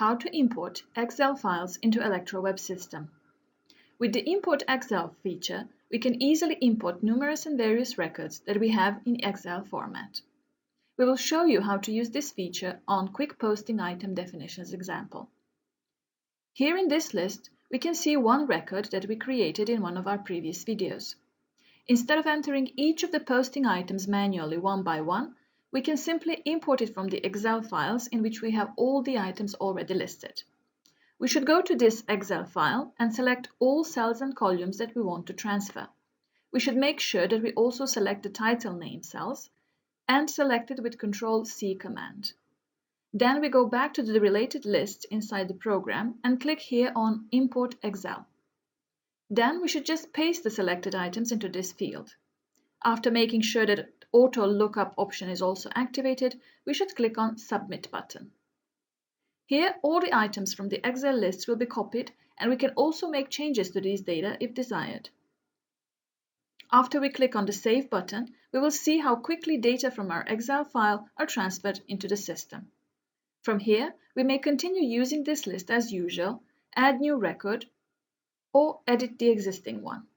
How to import Excel files into ElektraWeb system. With the Import Excel feature, we can easily import numerous and various records that we have in Excel format. We will show you how to use this feature on quick posting item definitions example. Here in this list, we can see one record that we created in one of our previous videos. Instead of entering each of the posting items manually one by one, we can simply import it from the Excel files in which we have all the items already listed. We should go to this Excel file and select all cells and columns that we want to transfer. We should make sure that we also select the title name cells and select it with Ctrl+C command. Then we go back to the related list inside the program and click here on Import Excel. Then we should just paste the selected items into this field. After making sure that Auto Lookup option is also activated, we should click on Submit button. Here, all the items from the Excel lists will be copied, and we can also make changes to these data if desired. After we click on the Save button, we will see how quickly data from our Excel file are transferred into the system. From here, we may continue using this list as usual, add new record, or edit the existing one.